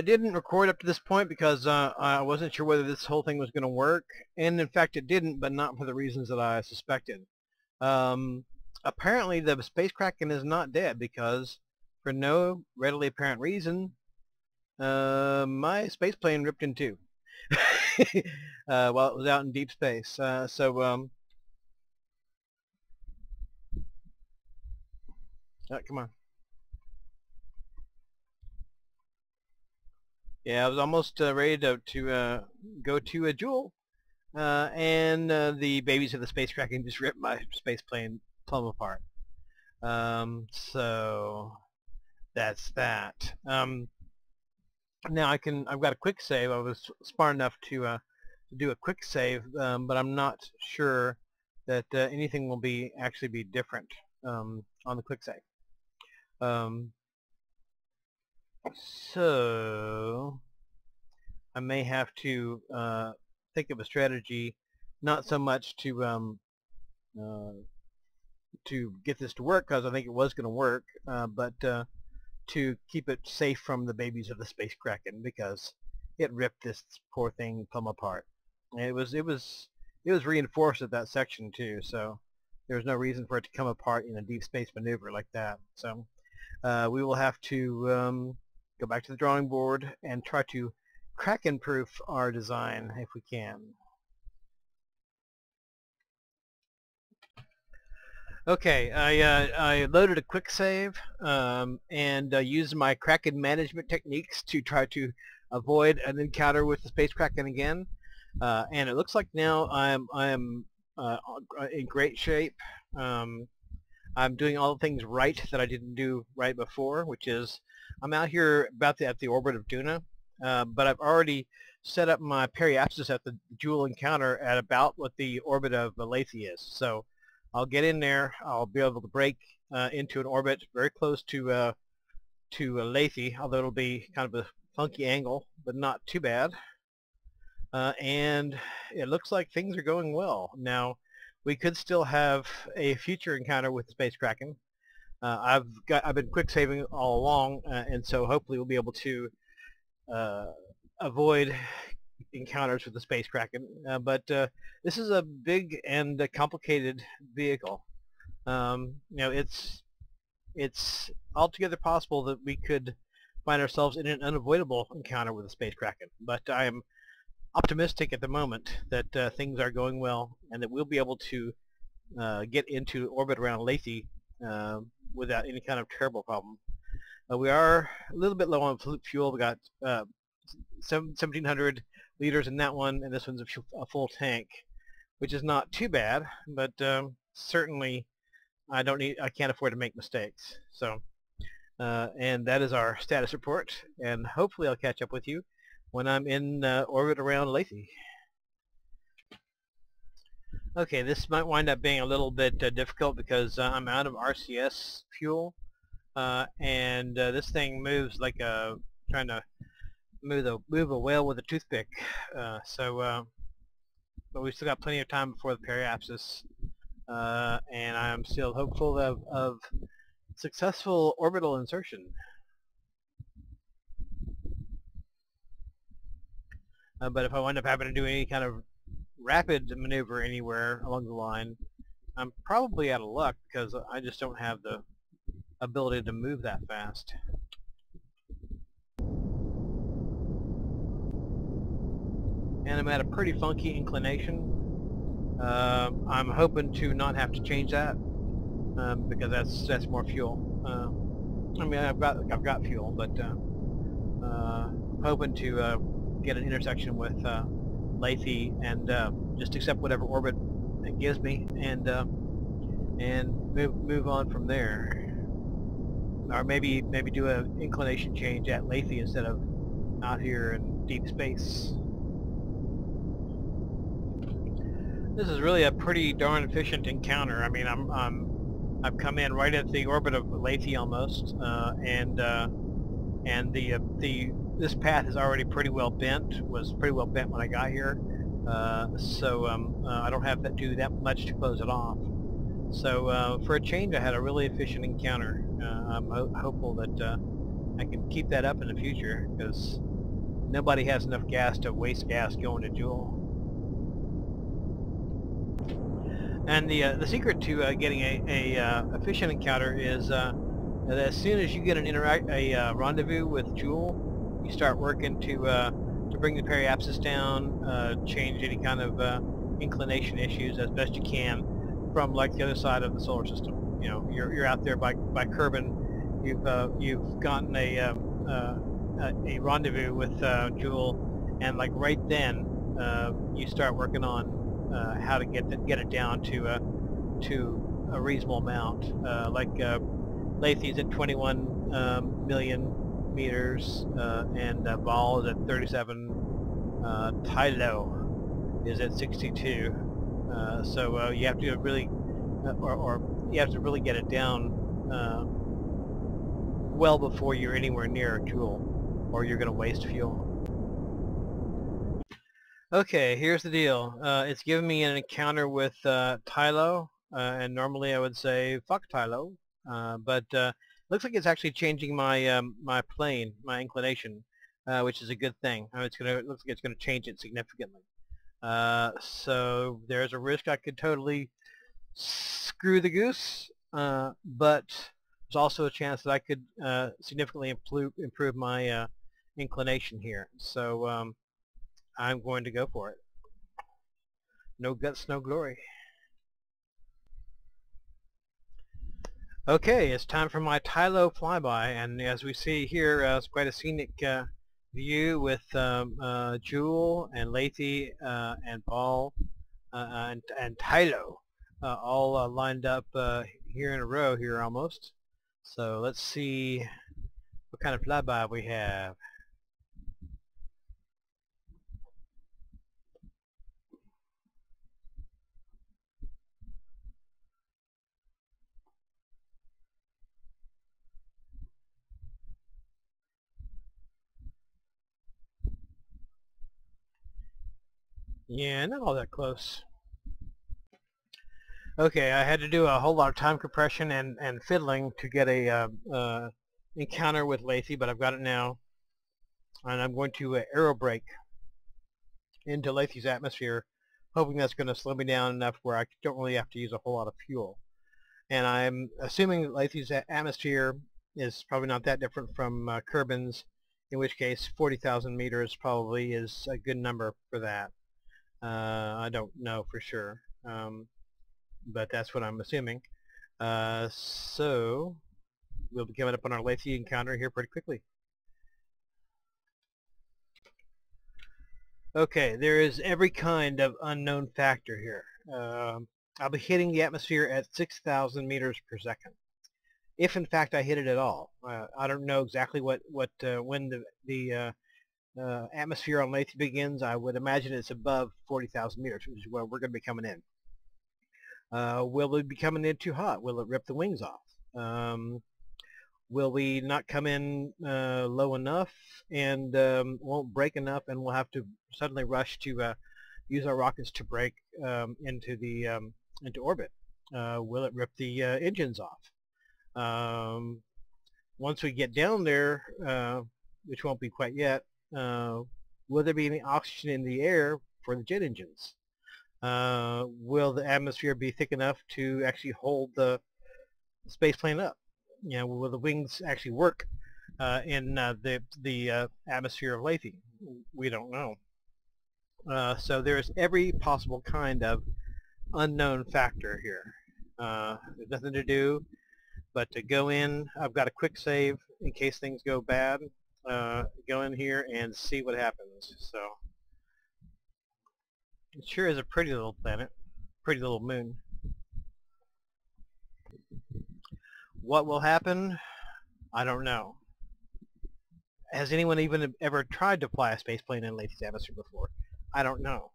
I didn't record up to this point because I wasn't sure whether this whole thing was going to work, and in fact it didn't, but not for the reasons that I suspected. Apparently the Space Kraken is not dead because, for no readily apparent reason, my space plane ripped in two while it was out in deep space. Come on. Yeah, I was almost ready to go to a Jool, and the babies of the Space Kraken just ripped my space plane plumb apart. So that's that. Now I've got a quick save. I was smart enough to do a quick save, but I'm not sure that anything will actually be different on the quick save. So I may have to think of a strategy, not so much to get this to work, because I think it was going to work, but to keep it safe from the babies of the Space Kraken, because it ripped this poor thing plumb apart. And it was reinforced at that section too, so there was no reason for it to come apart in a deep space maneuver like that. So we will have to go back to the drawing board and try to Kraken-proof our design if we can. Okay, I loaded a quick save and used my Kraken management techniques to try to avoid an encounter with the Space Kraken again. And it looks like now I'm in great shape. I'm doing all the things right that I didn't do right before, which is I'm out here at the orbit of Duna, but I've already set up my periapsis at the Jool encounter at about what the orbit of Laythe is. So I'll get in there. I'll be able to break into an orbit very close to Laythe, although it'll be kind of a funky angle, but not too bad. And it looks like things are going well. Now, we could still have a future encounter with the Space Kraken. I've been quick saving all along, and so hopefully we'll be able to avoid encounters with the Space Kraken. But this is a big and complicated vehicle. You know, it's altogether possible that we could find ourselves in an unavoidable encounter with the Space Kraken. But I am optimistic at the moment that things are going well and that we'll be able to get into orbit around Laythe without any kind of terrible problem. We are a little bit low on fuel. We got 1,700 liters in that one, and this one's a full tank, which is not too bad, but certainly I can't afford to make mistakes. So, and that is our status report, and hopefully I'll catch up with you when I'm in orbit around Laythe. Okay, this might wind up being a little bit difficult because I'm out of RCS fuel, and this thing moves like trying to move a whale with a toothpick. But we've still got plenty of time before the periapsis, and I'm still hopeful of successful orbital insertion. But if I wind up having to do any kind of rapid maneuver anywhere along the line, I'm probably out of luck because I just don't have the ability to move that fast. And I'm at a pretty funky inclination. I'm hoping to not have to change that because that's more fuel. I mean, I've got fuel, but I'm hoping to get an intersection with Laythe and just accept whatever orbit it gives me and move on from there, or maybe do an inclination change at Laythe instead of out here in deep space. This is really a pretty darn efficient encounter. I mean, I've come in right at the orbit of Laythe almost, and this path is already pretty well bent. Was pretty well bent when I got here, so I don't have to do that much to close it off. So for a change, I had a really efficient encounter. I'm hopeful that I can keep that up in the future because nobody has enough gas to waste gas going to Jool. And the secret to getting a efficient encounter is that as soon as you get a rendezvous with Jool, you start working to bring the periapsis down, change any kind of inclination issues as best you can from like the other side of the solar system. You know, you're out there by Kerbal. You've gotten a rendezvous with Jool, and like right then you start working on how to get it down to a reasonable amount. Laythe's at 21 million meters, and Vol is at 37. Tylo is at 62. So you have to really, or you have to really get it down well before you're anywhere near Jool, or you're going to waste fuel. Okay, here's the deal. It's giving me an encounter with Tylo, and normally I would say fuck Tylo, but looks like it's actually changing my my plane, my inclination, which is a good thing. Looks like it's gonna change it significantly. So there's a risk I could totally screw the goose, but there's also a chance that I could significantly improve my inclination here. So I'm going to go for it. No guts, no glory. Okay, it's time for my Tylo flyby, and as we see here, it's quite a scenic view with Jool and Laythe and Ball and Tylo all lined up here in a row here almost. So let's see what kind of flyby we have. Yeah, not all that close. Okay, I had to do a whole lot of time compression and fiddling to get a encounter with Laythe, but I've got it now. And I'm going to aerobrake into Laythe's atmosphere, hoping that's going to slow me down enough where I don't really have to use a whole lot of fuel. And I'm assuming Laythe's atmosphere is probably not that different from Kerbin's, in which case 40,000 meters probably is a good number for that. I don't know for sure, but that's what I'm assuming. So we'll be coming up on our Laythe encounter here pretty quickly. Okay, there is every kind of unknown factor here. I'll be hitting the atmosphere at 6,000 meters per second, if in fact I hit it at all. I don't know exactly when the atmosphere on Laythe begins. I would imagine it's above 40,000 meters, which is where we're going to be coming in. Will it be coming in too hot? Will it rip the wings off? Will we not come in low enough and won't break enough, and we'll have to suddenly rush to use our rockets to break into orbit? Will it rip the engines off? Once we get down there, which won't be quite yet, will there be any oxygen in the air for the jet engines? Will the atmosphere be thick enough to actually hold the space plane up? You know, will the wings actually work in the atmosphere of Laythe? We don't know. So there's every possible kind of unknown factor here. There's nothing to do but to go in. I've got a quick save in case things go bad. Go in here and see what happens. So it sure is a pretty little planet, pretty little moon. What will happen? I don't know. Has anyone even ever tried to fly a space plane in Laythe's atmosphere before? I don't know.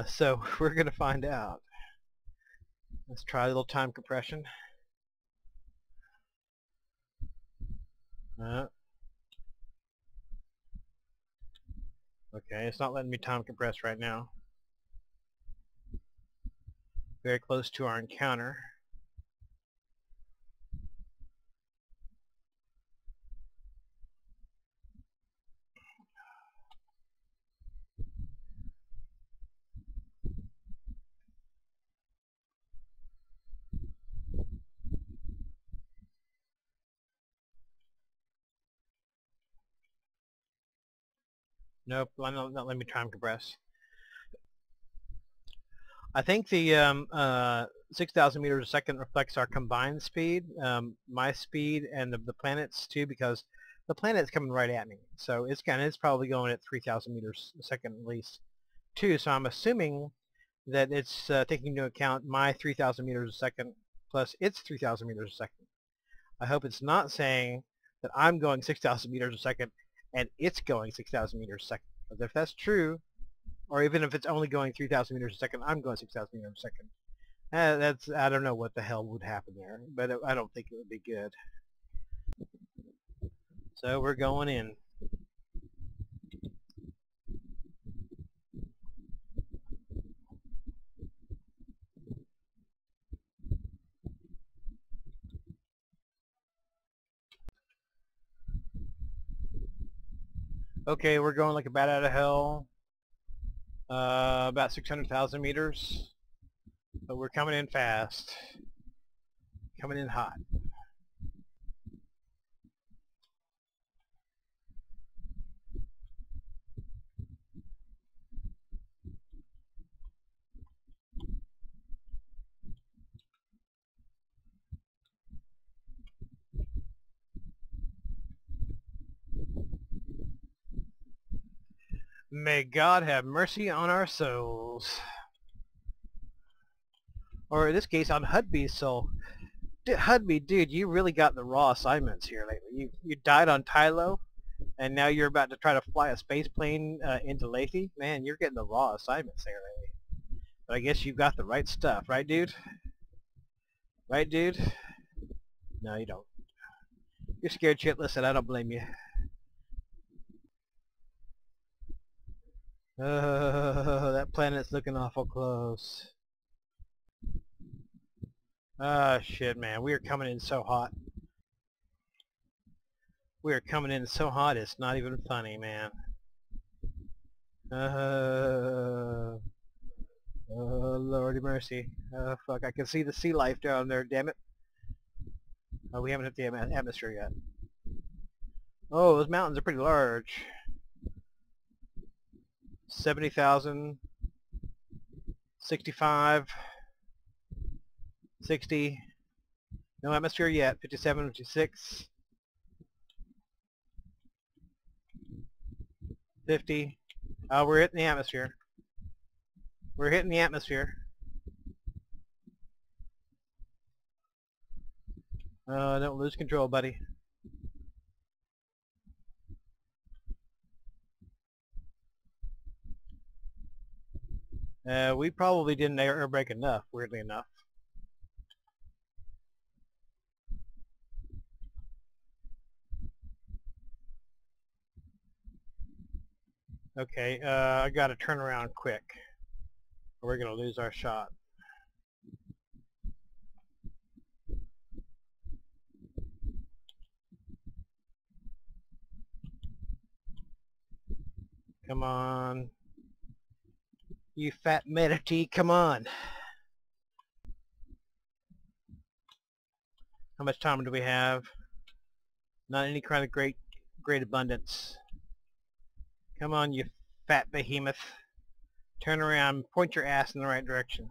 So we're going to find out. Let's try a little time compression. Okay, it's not letting me time compress right now. Very close to our encounter. Nope, not let me time compress. I think the 6,000 meters a second reflects our combined speed, my speed and the planet's too, because the planet's coming right at me. So it's probably going at 3,000 meters a second at least too. So I'm assuming that it's taking into account my 3,000 meters a second plus its 3,000 meters a second. I hope it's not saying that I'm going 6,000 meters a second and it's going 6,000 meters a second. But if that's true, or even if it's only going 3,000 meters a second, I'm going 6,000 meters a second. I don't know what the hell would happen there, but I don't think it would be good. So we're going in. Okay, we're going like a bat out of hell. About 600,000 meters. But we're coming in fast. Coming in hot. May God have mercy on our souls. Or in this case, on Hudby's soul. Hudby, dude, you really got the raw assignments here lately. You died on Tylo, and now you're about to try to fly a space plane into Laythe. Man, you're getting the raw assignments there lately. But I guess you've got the right stuff, right, dude? Right, dude? No, you don't. You're scared shitless, and I don't blame you. That planet's looking awful close. Oh, shit, man. We are coming in so hot. We are coming in so hot, it's not even funny, man. Oh, Lordy mercy. Oh, fuck. I can see the sea life down there, damn it. Oh, we haven't hit the atmosphere yet. Oh, those mountains are pretty large. 70,000. 65. 60. No atmosphere yet. 57, 56. 50. Oh, we're hitting the atmosphere. We're hitting the atmosphere. Don't lose control, buddy. We probably didn't airbrake enough, weirdly enough. Okay, I gotta turn around quick, or we're gonna lose our shot. Come on. You fat manatee, come on. How much time do we have? Not any kind of great abundance. Come on, you fat behemoth. Turn around, point your ass in the right direction.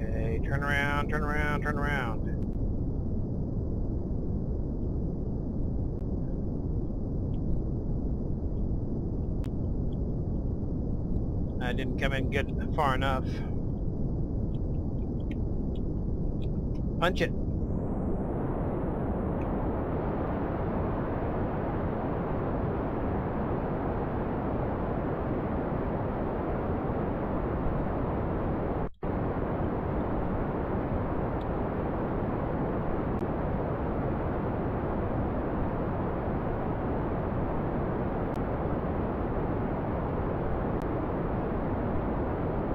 Okay. Turn around, turn around, turn around. I didn't come in good far enough. Punch it.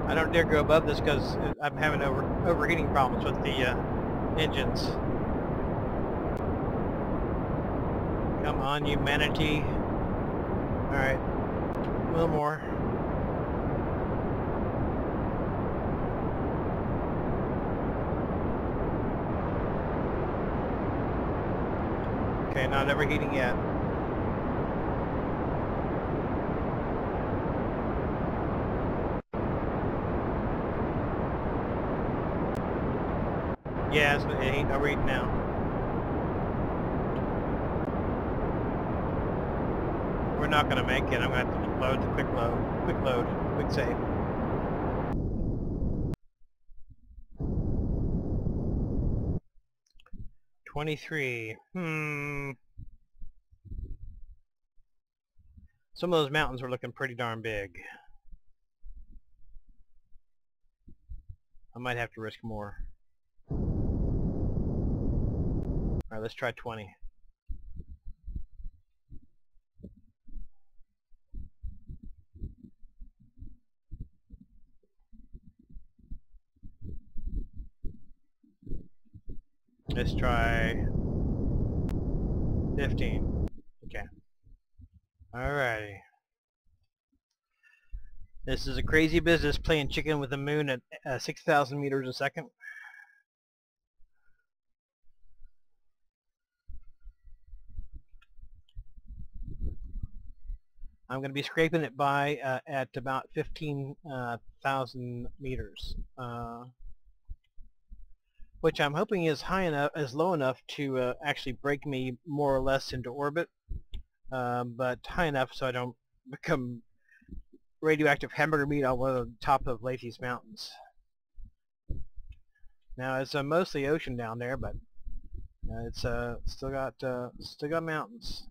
I don't dare go above this because I'm having overheating problems with the engines. Come on, you manatee. Alright, a little more. Okay, not overheating yet. Yeah, it ain't overheating now. We're not going to make it. I'm going to have to load the quick save. $23. Some of those mountains were looking pretty darn big. I might have to risk more. Alright, let's try 20. Let's try 15. Okay. Alrighty. This is a crazy business playing chicken with the moon at 6,000 meters a second. I'm going to be scraping it by at about 15,000 meters, which I'm hoping is high enough, is low enough to actually break me more or less into orbit, but high enough so I don't become radioactive hamburger meat on one of the top of Laythe's mountains. Now it's mostly ocean down there, but it's still got mountains.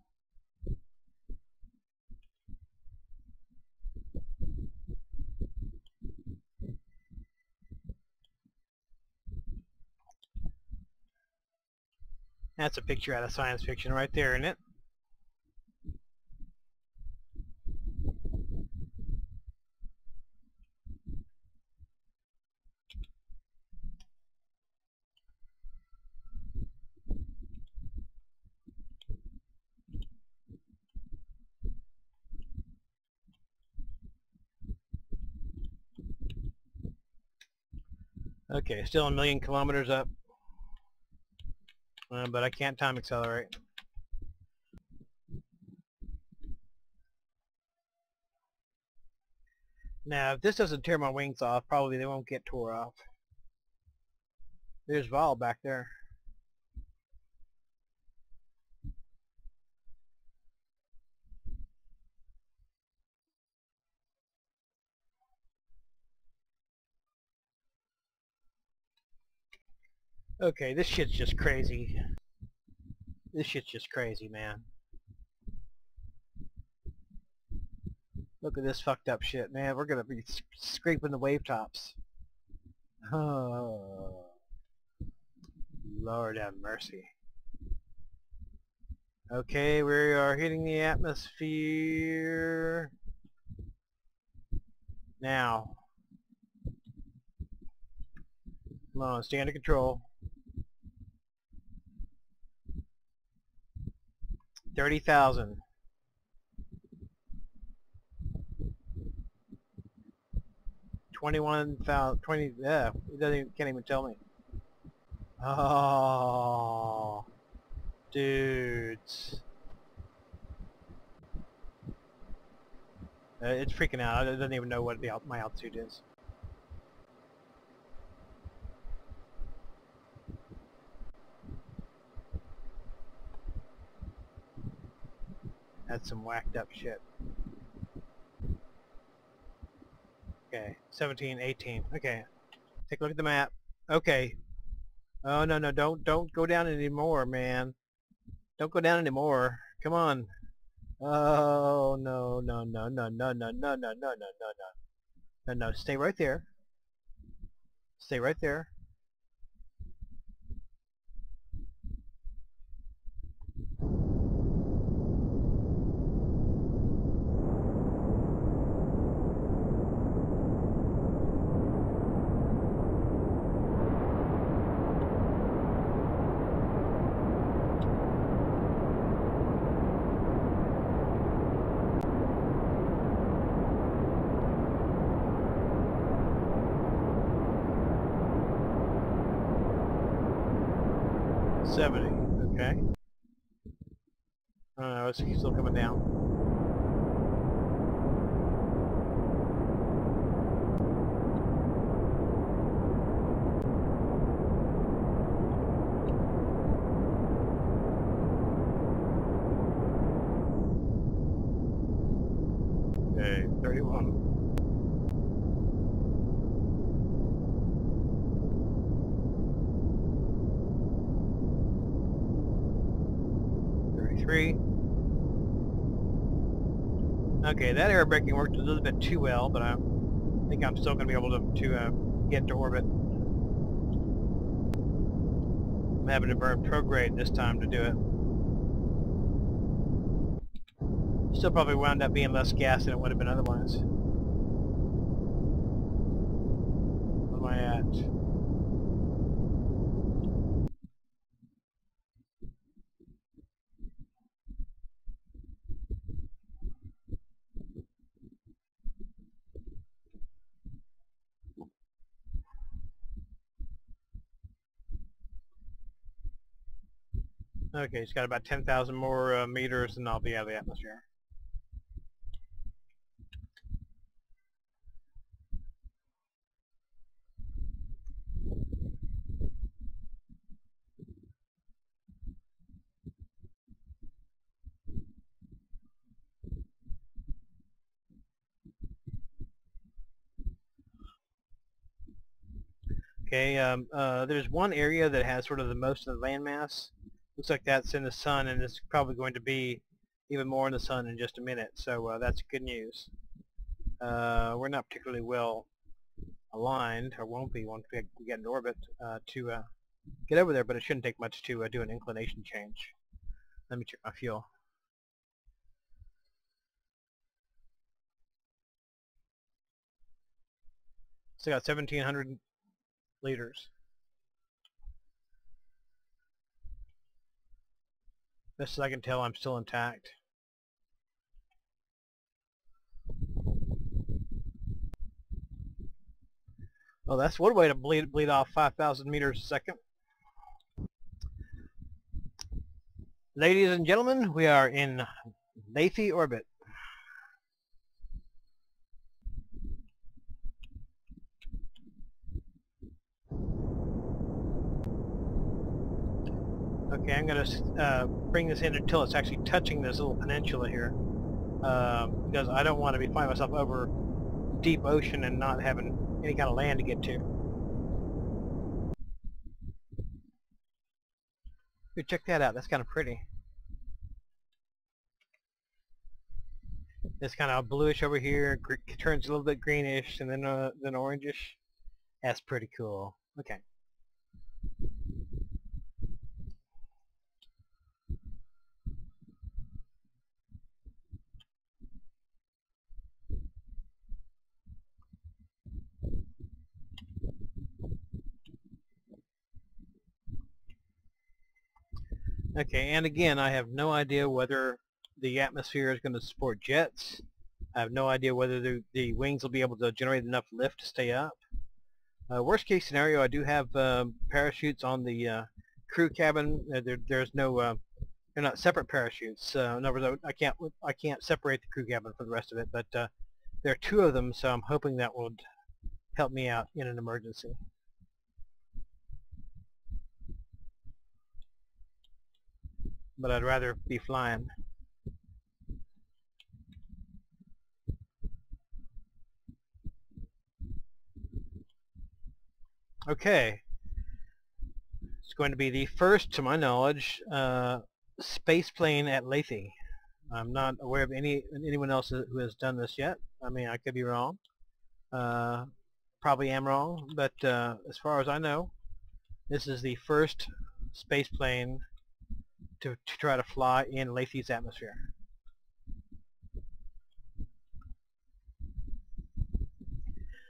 That's a picture out of science fiction right there, isn't it? Okay, still a million kilometers up, but I can't time accelerate. Now, if this doesn't tear my wings off, probably they won't get tore off. There's Vol back there. Okay, this shit's just crazy. This shit's just crazy, man. Look at this fucked up shit, man. We're gonna be scraping the wave tops. Oh, Lord have mercy. Okay, we are hitting the atmosphere. Now. Come on, stay under control. 30,000. 21,000. 20. Yeah, can't even tell me. Oh, dudes. It's freaking out. It doesn't even know what my altitude is. That's some whacked up shit. Okay, 17, 18. Okay, take a look at the map. Okay. Oh no, don't go down anymore, man. Don't go down anymore. Come on. Oh no. No, stay right there. Stay right there. 70. Okay. Oh, it's still coming down. Okay, 31. 33. Okay, that aerobraking worked a little bit too well, but I think I'm still going to be able to get to orbit. I'm having to burn prograde this time to do it. Still probably wound up being less gas than it would have been otherwise. What am I at? Okay, it's got about 10,000 more meters and I'll be out of the atmosphere. Okay, there's one area that has sort of the most of the landmass. Looks like that's in the sun, and it's probably going to be even more in the sun in just a minute, so that's good news. We're not particularly well aligned, or won't be once we get into orbit, to get over there, but it shouldn't take much to do an inclination change. Let me check my fuel. Still got 1,700 liters. Best as I can tell, I'm still intact. Oh, that's one way to bleed off 5,000 meters a second. Ladies and gentlemen, we are in Laythe orbit. Okay, I'm going to bring this in until it's actually touching this little peninsula here, because I don't want to be finding myself over deep ocean and not having any kind of land to get to. Ooh, check that out. That's kind of pretty. It's kind of bluish over here, turns a little bit greenish, and then orangish. That's pretty cool. Okay. Okay, and again, I have no idea whether the atmosphere is going to support jets. I have no idea whether the wings will be able to generate enough lift to stay up. Worst case scenario, I do have parachutes on the crew cabin. There's no, they're not separate parachutes. In other words, I can't separate the crew cabin from the rest of it. But there are two of them, so I'm hoping that will help me out in an emergency. But I'd rather be flying. Okay. It's going to be the first, to my knowledge, space plane at Laythe. I'm not aware of anyone else who has done this yet. I mean, I could be wrong. Probably am wrong, but as far as I know, this is the first space plane to try to fly in Laythe's atmosphere.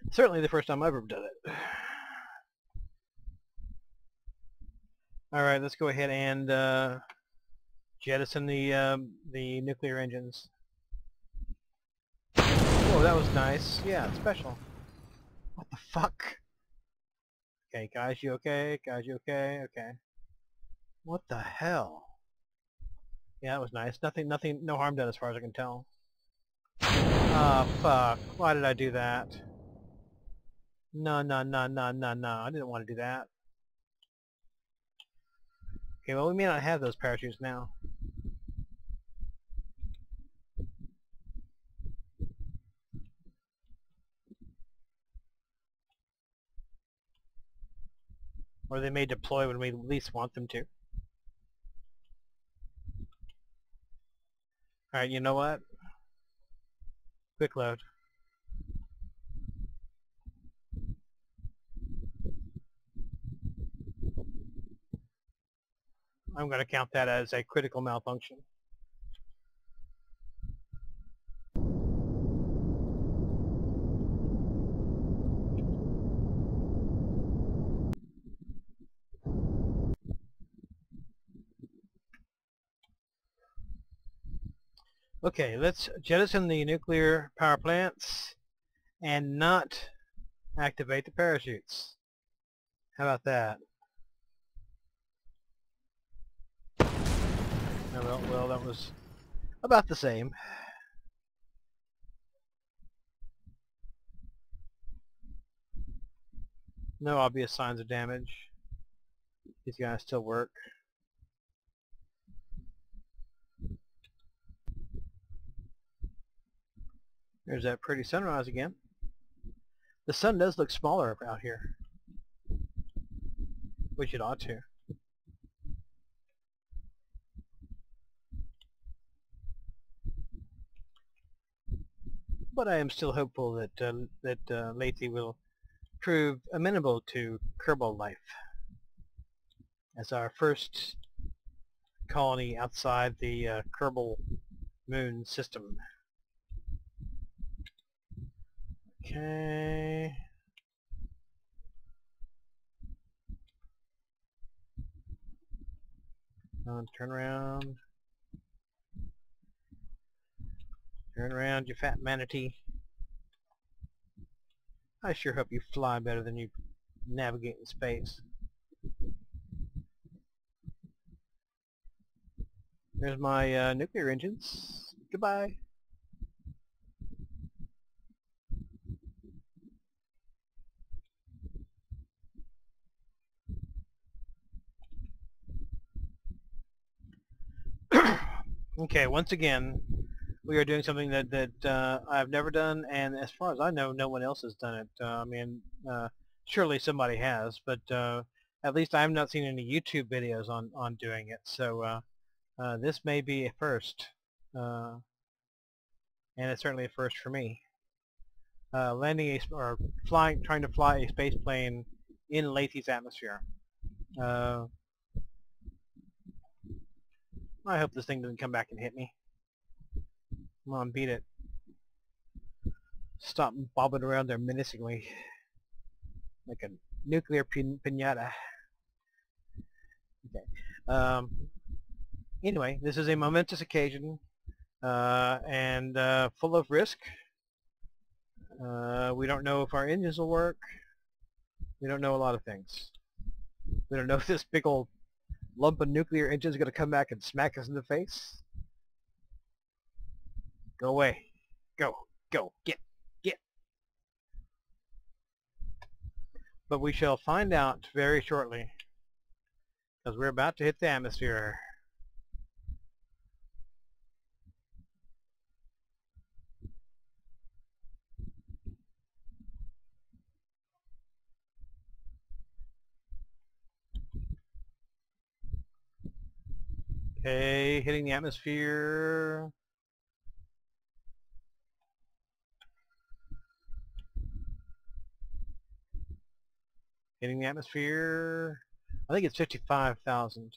Certainly the first time I've ever done it. Alright, let's go ahead and jettison the nuclear engines. Oh, that was nice. Yeah, special. What the fuck? Okay, guys, you okay? Guys, you okay? Okay. What the hell? Yeah, that was nice. Nothing, no harm done as far as I can tell. Oh, fuck. Why did I do that? No, no, no, no, no, no. I didn't want to do that. Okay, well, we may not have those parachutes now. Or they may deploy when we least want them to. Alright, you know what? Quick load. I'm going to count that as a critical malfunction. Okay, let's jettison the nuclear power plants and not activate the parachutes. How about that? Oh, well, that was about the same. No obvious signs of damage. These guys still work. There's that pretty sunrise again. The sun does look smaller out here, which it ought to. But I am still hopeful that Laythe will prove amenable to Kerbal life as our first colony outside the Kerbal moon system. Okay. Turn around. Turn around, you fat manatee. I sure hope you fly better than you navigate in space. There's my nuclear engines. Goodbye. Okay, once again, we are doing something that I've never done, and as far as I know, no one else has done it. I mean, surely somebody has, but at least I have not seen any YouTube videos on doing it. So this may be a first, and it's certainly a first for me. Landing or trying to fly a space plane in Laythe's atmosphere. I hope this thing doesn't come back and hit me. Come on, beat it. Stop bobbing around there menacingly. Like a nuclear piñata. Okay. Anyway, this is a momentous occasion and full of risk. We don't know if our engines will work. We don't know a lot of things. We don't know if this big old lump of nuclear engine is going to come back and smack us in the face. Go away. Go. Go. Get. But we shall find out very shortly, because we're about to hit the atmosphere. Okay, hitting the atmosphere. Hitting the atmosphere. I think it's 55,000.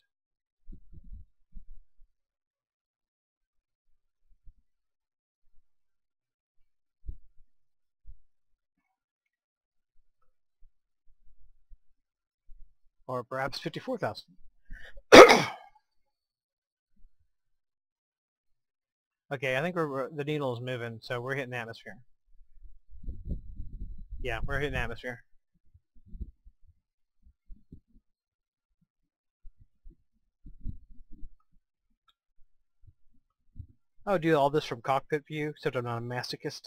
Or perhaps 54,000. Okay, I think the needle is moving, so we're hitting the atmosphere. Yeah, we're hitting the atmosphere. I'll do all this from cockpit view, except I'm not a masochist.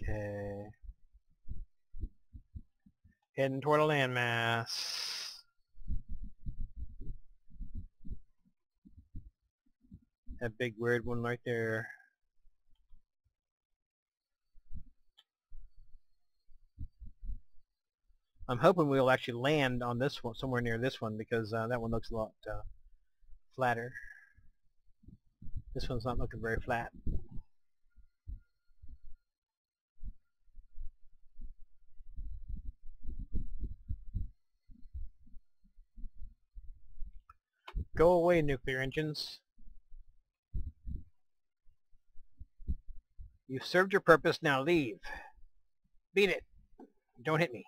Okay. Heading toward a landmass. That big weird one right there. I'm hoping we'll actually land on this one, somewhere near this one, because that one looks a lot flatter. This one's not looking very flat. Go away, nuclear engines. You've served your purpose, now leave. Beat it. Don't hit me.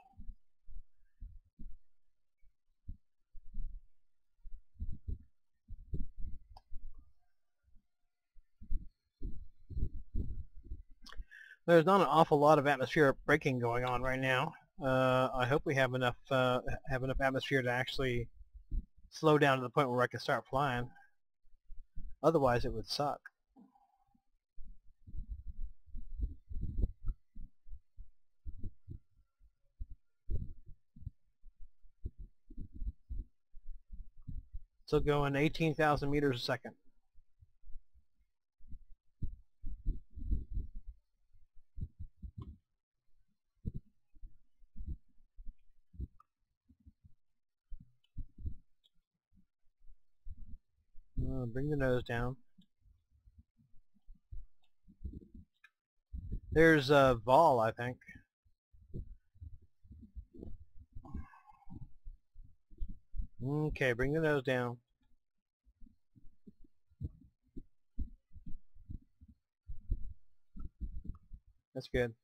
There's not an awful lot of atmospheric braking going on right now. I hope we have enough atmosphere to actually slow down to the point where I can start flying. Otherwise, it would suck. Still going 18,000 meters a second. Bring the nose down. There's Vol, I think. Okay, bring the nose down. That's good.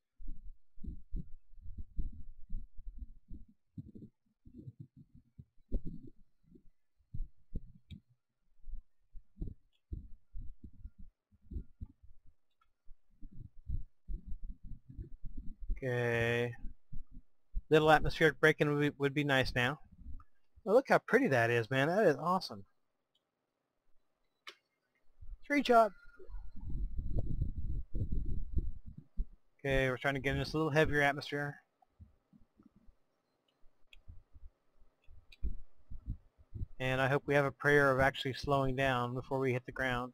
Okay. Little atmospheric braking would be nice now. Oh, look how pretty that is, man. That is awesome. Screenshot. Okay, we're trying to get in this little heavier atmosphere. And I hope we have a prayer of actually slowing down before we hit the ground.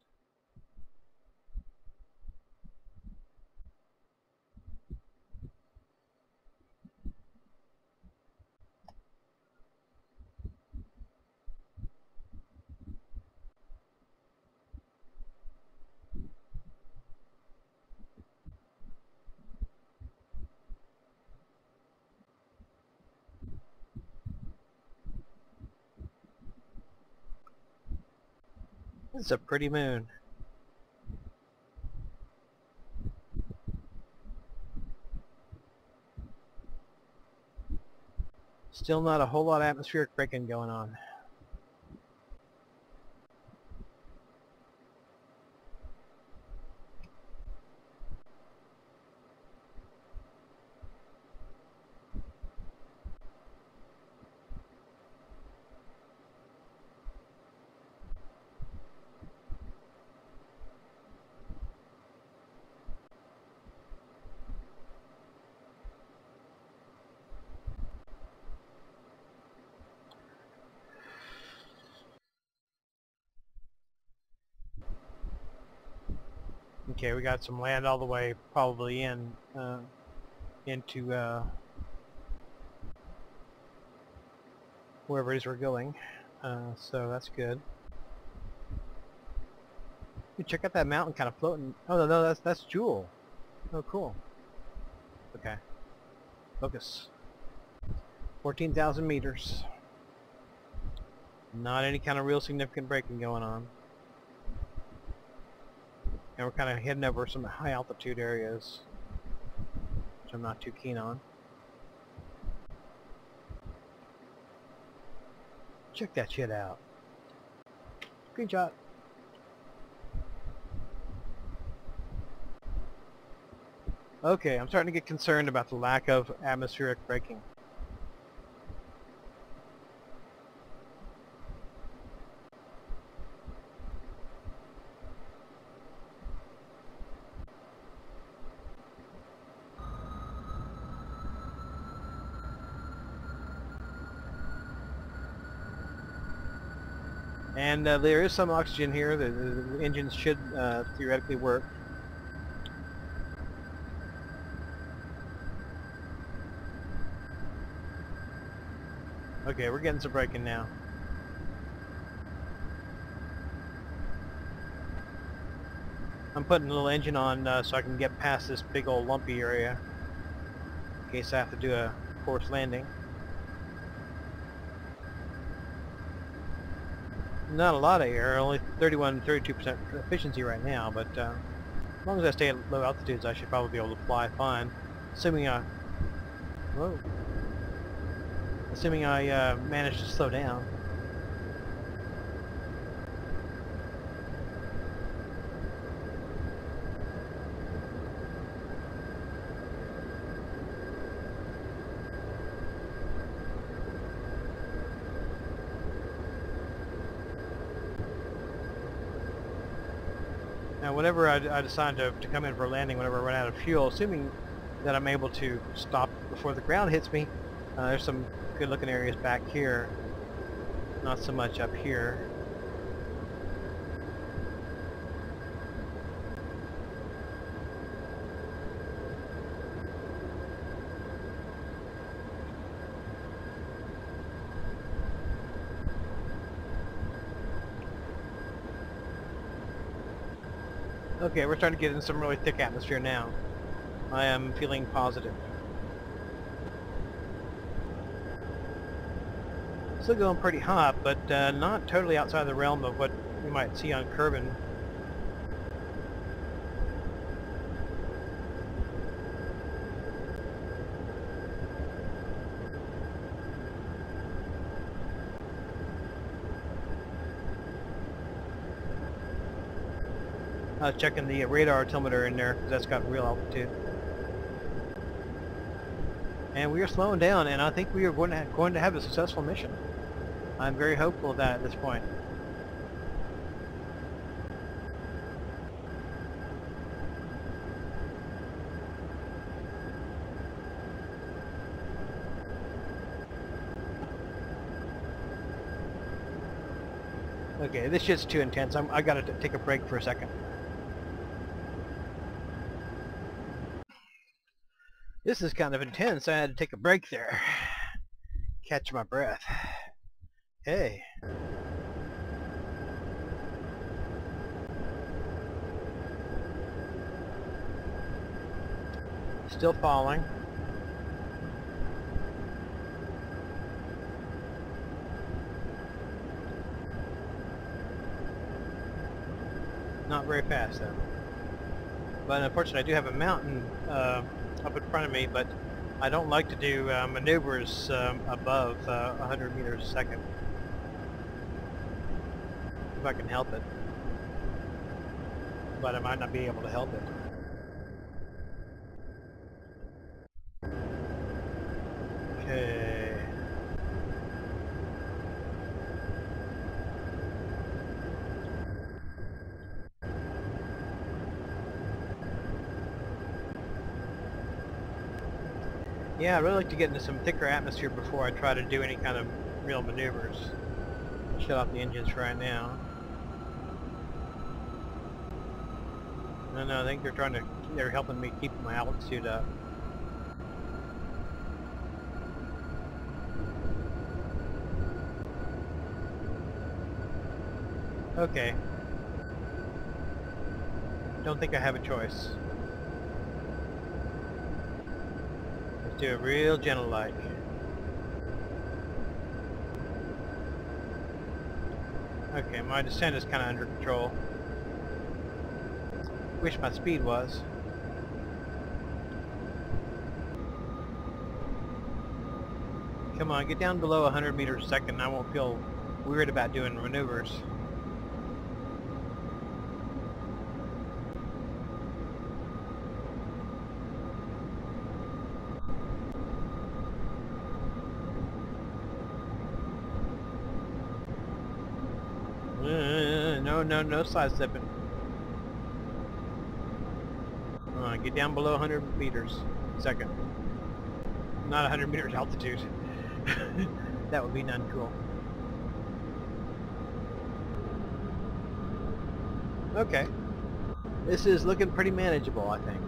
It's a pretty moon. Still not a whole lot of atmospheric braking going on. Okay, we got some land all the way probably into wherever it is we're going. So that's good. You check out that mountain kind of floating. Oh no, that's Jool. Oh cool. Okay. Focus. 14,000 meters. Not any kind of real significant braking going on. And we're kind of heading over some high altitude areas, which I'm not too keen on. Check that shit out. Screenshot. Okay, I'm starting to get concerned about the lack of atmospheric braking. And there is some oxygen here. The engines should theoretically work. Okay, we're getting some braking now. I'm putting a little engine on so I can get past this big old lumpy area in case I have to do a forced landing. Not a lot of air, only 31-32% efficiency right now, but as long as I stay at low altitudes I should probably be able to fly fine, assuming I manage to slow down. Now whenever I decide to come in for a landing, whenever I run out of fuel, assuming that I'm able to stop before the ground hits me, there's some good looking areas back here, not so much up here. Okay, we're starting to get in some really thick atmosphere now. I am feeling positive. Still going pretty hot, but not totally outside the realm of what you might see on Kerbal. Checking the radar altimeter in there because that's got real altitude. And we are slowing down, and I think we are going to have a successful mission. I'm very hopeful of that at this point. Okay, this shit's too intense. I gotta take a break for a second. This is kind of intense. I had to take a break there. Catch my breath. Hey. Still falling. Not very fast though. But unfortunately I do have a mountain up in front of me, but I don't like to do maneuvers above 100 meters a second. If I can help it. But I might not be able to help it. Okay. Yeah, I'd really like to get into some thicker atmosphere before I try to do any kind of real maneuvers. Shut off the engines for right now. No, I think they're helping me keep my altitude up. Okay. Don't think I have a choice. Let's do it real gentle like. Okay, my descent is kind of under control. Wish my speed was. Come on, get down below 100 meters a second and I won't feel weird about doing maneuvers. No side stepping. Get down below 100 meters a second. Not 100 meters altitude. That would be none cool. Okay. This is looking pretty manageable, I think.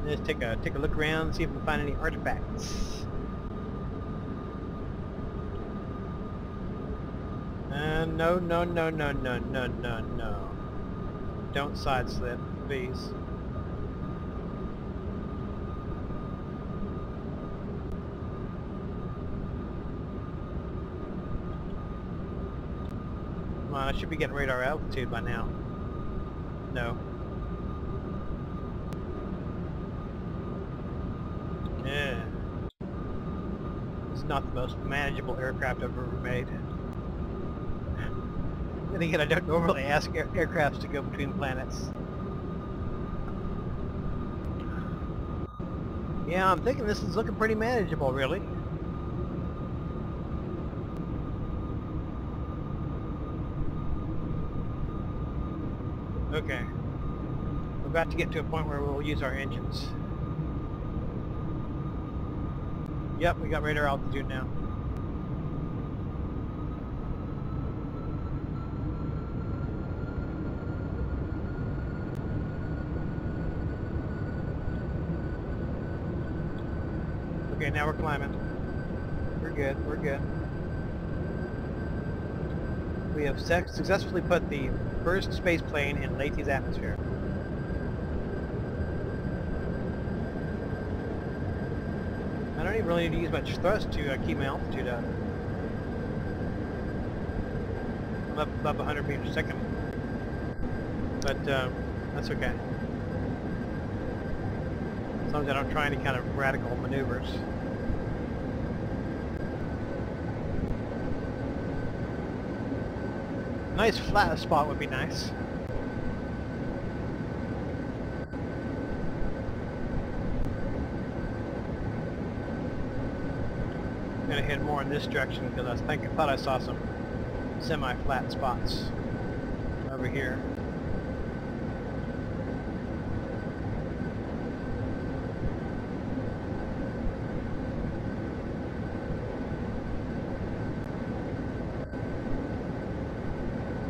Let's take a look around and see if we can find any artifacts. No, no, no, no, no, no, no, no. Don't side slip, please. Come on, I should be getting radar altitude by now. No. Yeah. This is not the most manageable aircraft I've ever made. And again, I don't normally ask aircrafts to go between planets. Yeah, I'm thinking this is looking pretty manageable, really. Okay. We're about to get to a point where we'll use our engines. Yep, we got radar altitude now. Okay, now we're climbing. We're good, we're good. We have successfully put the first space plane in Laythe's atmosphere. I don't even really need to use much thrust to keep my altitude up. I'm up above 100 meters a second. But that's okay. As long as I don't try any kind of radical maneuvers. Nice flat spot would be nice. I'm gonna head more in this direction because I thought I saw some semi-flat spots over here.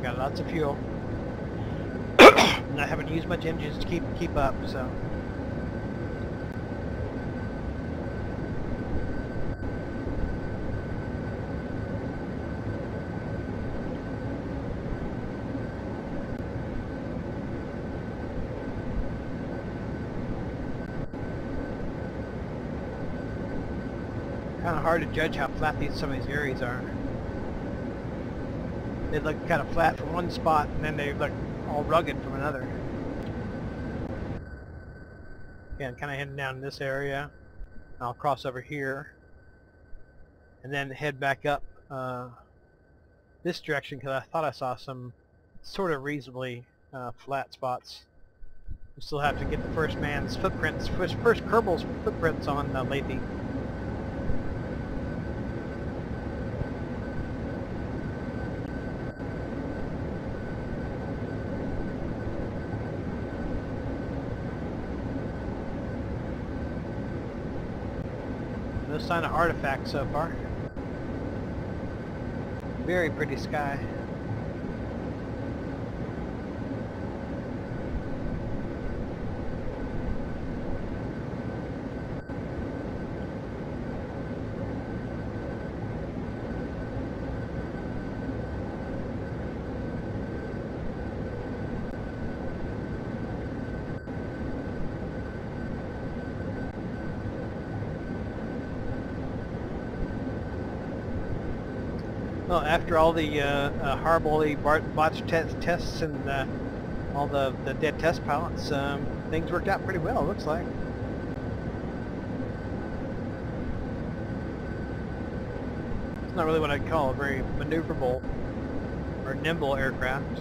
Got lots of fuel. And I haven't used much engines to keep up, so. Kind of hard to judge how flat some of these areas are. They look kind of flat from one spot, and then they look all rugged from another. Again, kind of heading down in this area. I'll cross over here, and then head back up this direction because I thought I saw some sort of reasonably flat spots. We still have to get the first man's footprints, first Kerbal's footprints on Laythe. No sign of artifacts so far. Very pretty sky. Well, after all the horribly botched tests and all the dead test pilots, things worked out pretty well, it looks like. It's not really what I'd call a very maneuverable or nimble aircraft.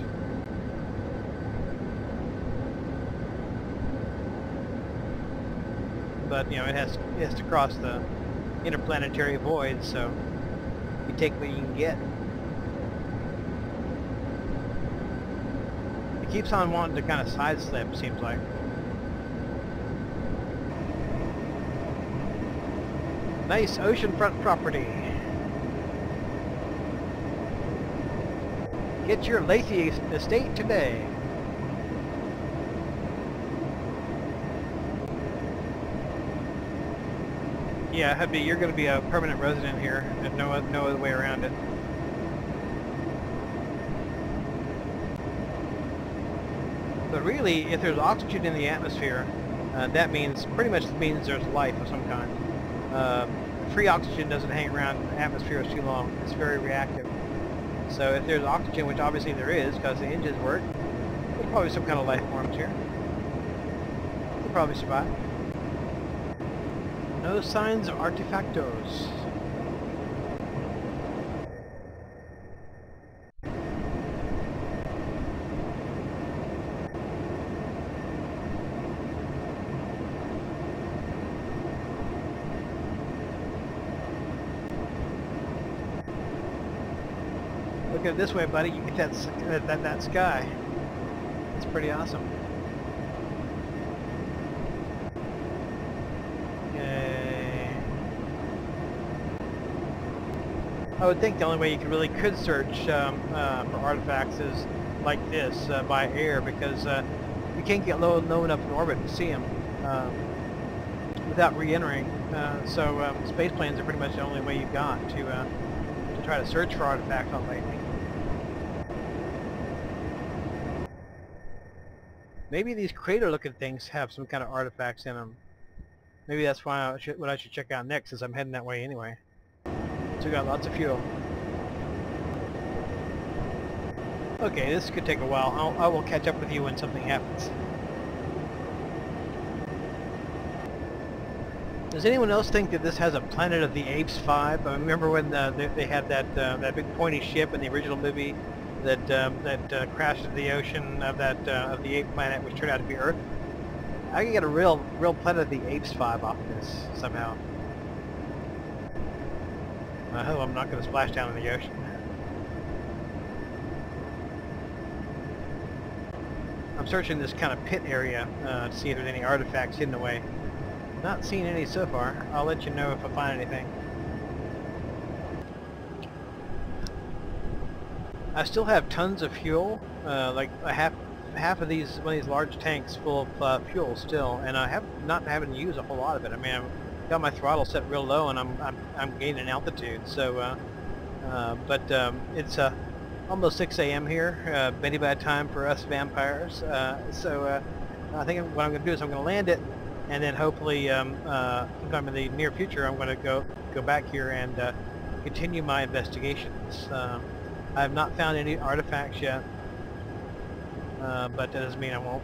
But, you know, it has to cross the interplanetary void, so you take what you can get. It keeps on wanting to kind of side slip, seems like. Nice oceanfront property. Get your Laythe estate today. Yeah, Hudby, you're going to be a permanent resident here. There's no other way around it. But really, if there's oxygen in the atmosphere, that means, pretty much means there's life of some kind. Free oxygen doesn't hang around in the atmosphere too long. It's very reactive. So if there's oxygen, which obviously there is because the engines work, there's probably some kind of life forms here. They'll probably survive. No signs of artifactos. Look at it this way, buddy. You get that sky. It's pretty awesome. Yay. I would think the only way you could search for artifacts is like this, by air, because you can't get low enough in orbit to see them without re-entering. So space planes are pretty much the only way you've got to try to search for artifacts on Laythe. Maybe these crater-looking things have some kind of artifacts in them. Maybe that's why what I should check out next, since I'm heading that way anyway. So we got lots of fuel. Okay, this could take a while. I will catch up with you when something happens. Does anyone else think that this has a Planet of the Apes vibe? I remember when they had that big pointy ship in the original movie that crashed into the ocean of the ape planet, which turned out to be Earth. I can get a real Planet of the Apes vibe off of this somehow. I hope I'm not going to splash down in the ocean. I'm searching this kind of pit area to see if there's any artifacts hidden away. Not seen any so far. I'll let you know if I find anything. I still have tons of fuel, like half of one of these large tanks full of fuel still, and I have not having to use a whole lot of it. I mean, I've got my throttle set real low, and I'm gaining altitude. So, it's almost 6 a.m. here, pretty bad time for us vampires. I think what I'm going to do is I'm going to land it, and then hopefully, sometime in the near future, I'm going to go back here and continue my investigations. I have not found any artifacts yet, but that doesn't mean I won't.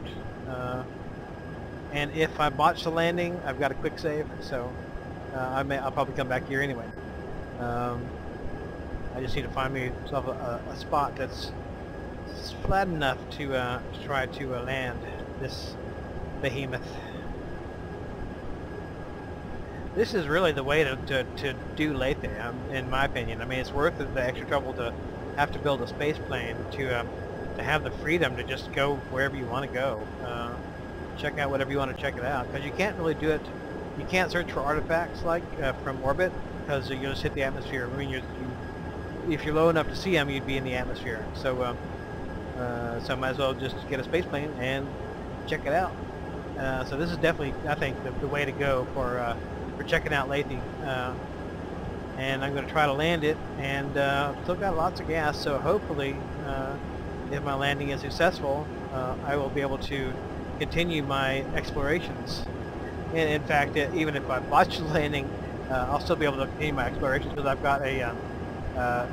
And if I botch the landing, I've got a quick save, so I'll probably come back here anyway. I just need to find myself a spot that's flat enough to try to land this behemoth. This is really the way to do Laythe, in my opinion. I mean, it's worth the extra trouble to have to build a space plane to have the freedom to just go wherever you want to go. Check out whatever you want to check it out, because you can't really do it. You can't search for artifacts like from orbit, because you just hit the atmosphere. I mean, if you're low enough to see them, you'd be in the atmosphere. So, so might as well just get a space plane and check it out. So this is definitely, I think, the way to go for checking out Laythe. And I'm going to try to land it, and still got lots of gas, so hopefully if my landing is successful, I will be able to continue my explorations. And in fact, even if I botch the landing, I'll still be able to continue my explorations, because I've got a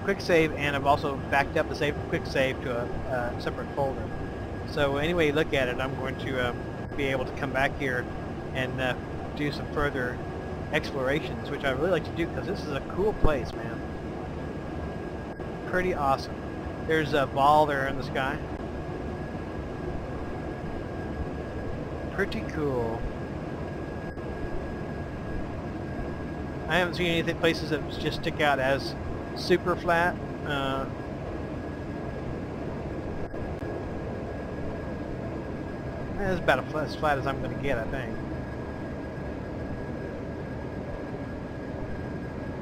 quick save, and I've also backed up the quick save to a separate folder. So anyway you look at it, I'm going to be able to come back here and do some further explorations, which I really like to do, because this is a cool place, man. Pretty awesome. There's a ball there in the sky. Pretty cool. I haven't seen any places that just stick out as super flat. It's about as flat as I'm going to get, I think.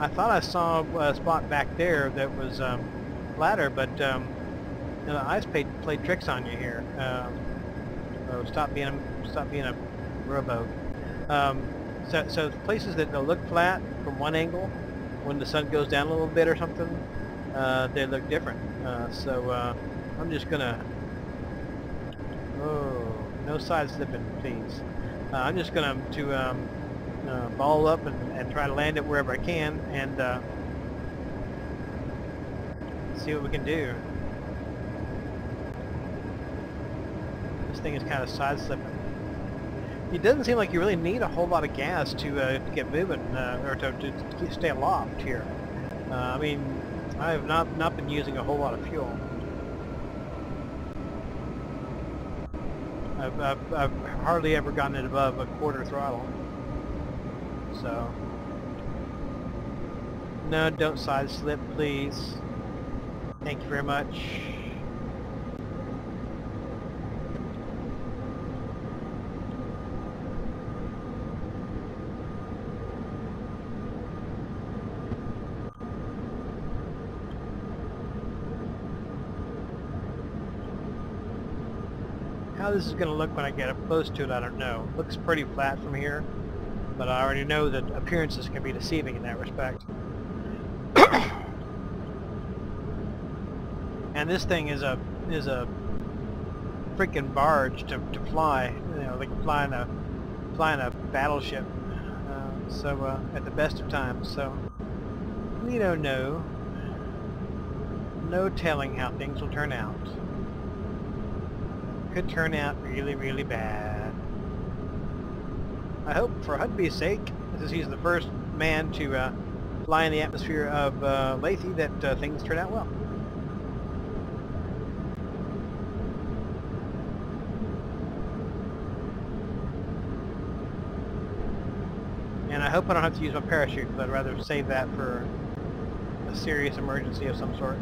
I thought I saw a spot back there that was flatter, but the ice played tricks on you here. Oh, stop being a rowboat. So places that look flat from one angle, when the sun goes down a little bit or something, they look different. I'm just gonna. Oh, no side slipping, please. I'm just gonna ball up and try to land it wherever I can and see what we can do. This thing is kind of side slipping. It doesn't seem like you really need a whole lot of gas to get moving or to stay aloft here. I mean, I have not been using a whole lot of fuel. I've hardly ever gotten it above a quarter throttle. So, no, don't side slip, please. Thank you very much. How this is going to look when I get up close to it, I don't know. It looks pretty flat from here, but I already know that appearances can be deceiving in that respect. And this thing is a freaking barge to fly. You know, like flying a battleship. At the best of times, so we don't know. No telling how things will turn out. Could turn out really, really bad. I hope, for Hudby's sake, since he's the first man to fly in the atmosphere of Laythe, that things turn out well. And I hope I don't have to use my parachute, because I'd rather save that for a serious emergency of some sort.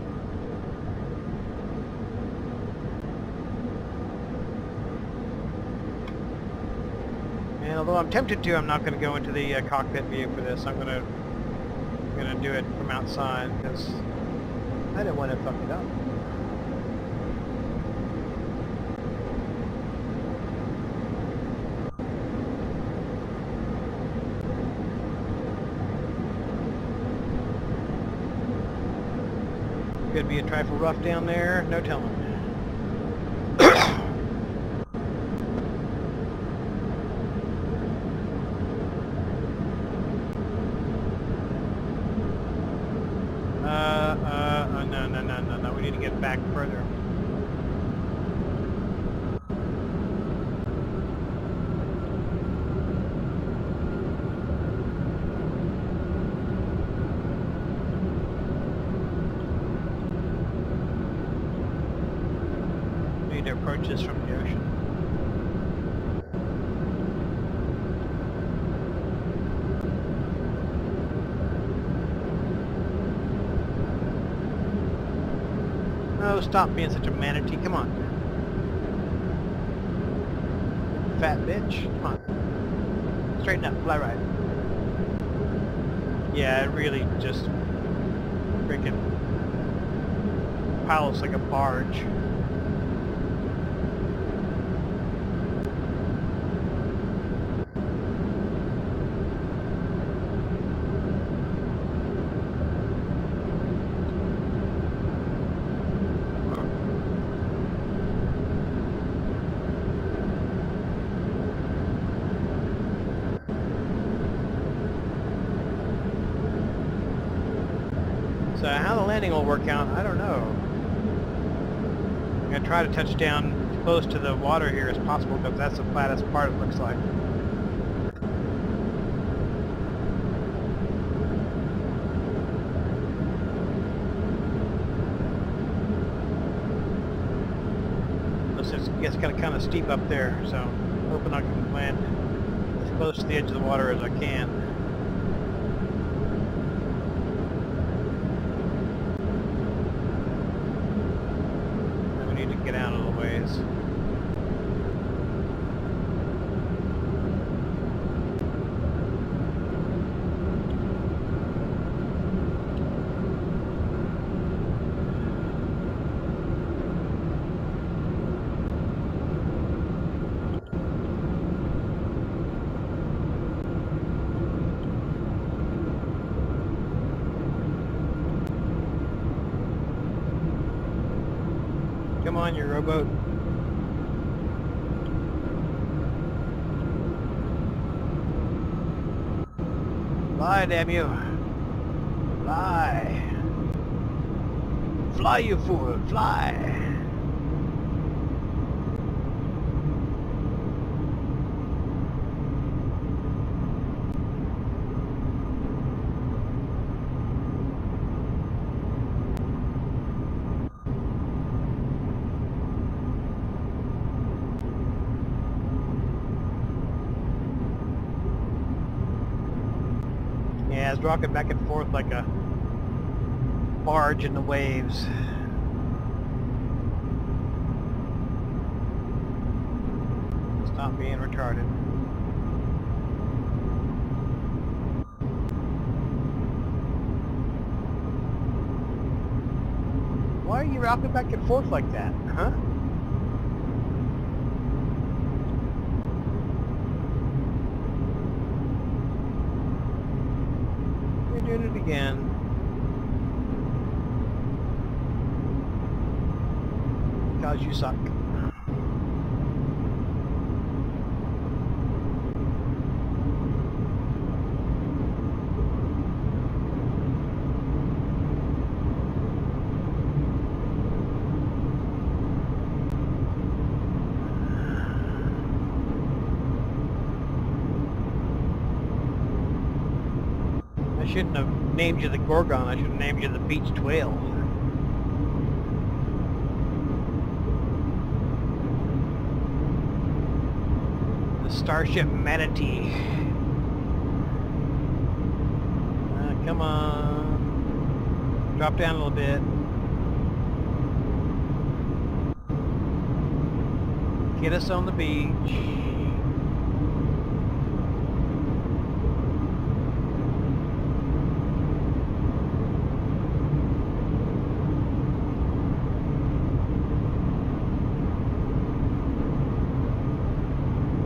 And although I'm tempted to, I'm not going to go into the cockpit view for this. I'm going to do it from outside because I don't want to fuck it up. Could be a trifle rough down there. No telling. No, we need to get back further. We need to approach this from the ocean. Oh, stop being such a manatee. Come on. Fat bitch. Come on. Straighten up. Fly right. Yeah, it really just freaking pilots like a barge. So how the landing will work out, I don't know. I'm going to try to touch down as close to the water here as possible because that's the flattest part, it looks like. It's kind of steep up there, so I'm hoping I can land as close to the edge of the water as I can. Get out a little ways. Come on, you rowboat. Fly, damn you. Fly. Fly, you fool. Fly. Yeah, it's rocking back and forth like a barge in the waves. Stop being retarded. Why are you rocking back and forth like that, huh? You're doing it again. Because you suck. I shouldn't have named you the Gorgon, I should have named you the beached whale. Starship Manatee. Come on. Drop down a little bit. Get us on the beach.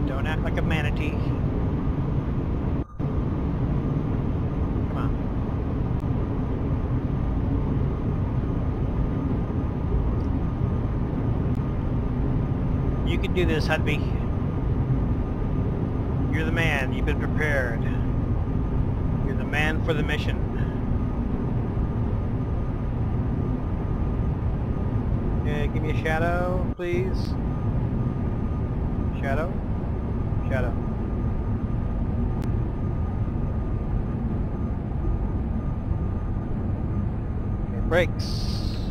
Don't act like a manatee. Come on. You can do this, Hudby. You're the man. You've been prepared. You're the man for the mission. Okay, give me a shadow, please. Shadow. Shadow. Okay, brakes.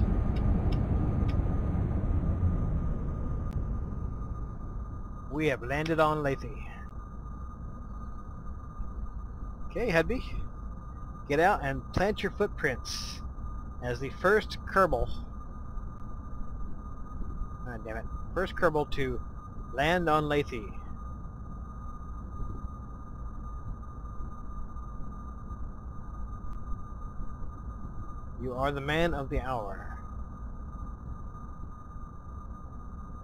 We have landed on Laythe. Okay, Hudby. Get out and plant your footprints as the first Kerbal. Ah, damn it. First Kerbal to land on Laythe. You are the man of the hour.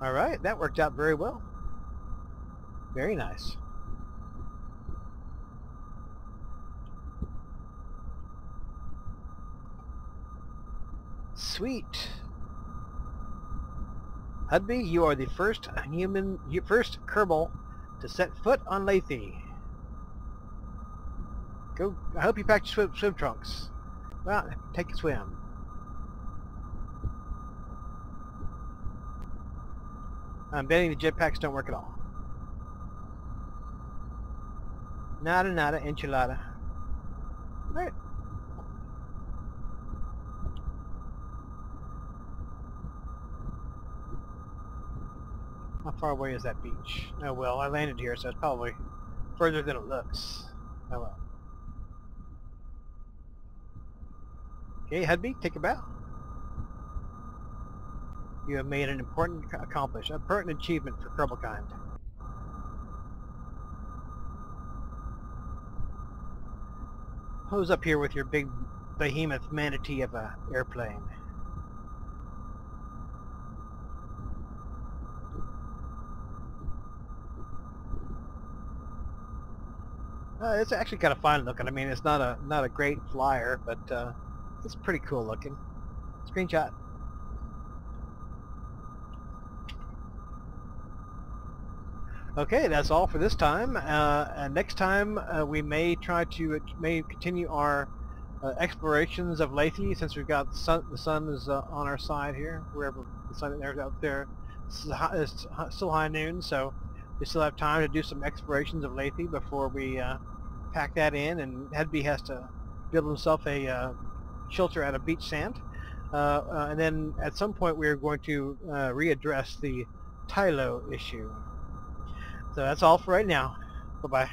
Alright, that worked out very well. Very nice. Sweet. Hudby, you are the first Kerbal to set foot on Laythe. Go. I hope you packed your swim trunks. Well, take a swim. I'm betting the jetpacks don't work at all. Nada, nada, enchilada. Right. How far away is that beach? Oh well, I landed here, so it's probably further than it looks. Oh well. Okay, Hudby, take a bow. You have made an important accomplishment, a pertinent achievement for Kerbal kind. Hose up here with your big behemoth manatee of a airplane. It's actually kind of fine looking. I mean, it's not a great flyer, but it's pretty cool looking. Screenshot. Okay, that's all for this time. And next time we may continue our explorations of Laythe, since we've got the sun is on our side here, wherever the sun is out there. It's still high noon, so we still have time to do some explorations of Laythe before we pack that in, and Hudby has to build himself a shelter out of beach sand. And then at some point we're going to readdress the Tylo issue. So that's all for right now. Bye-bye.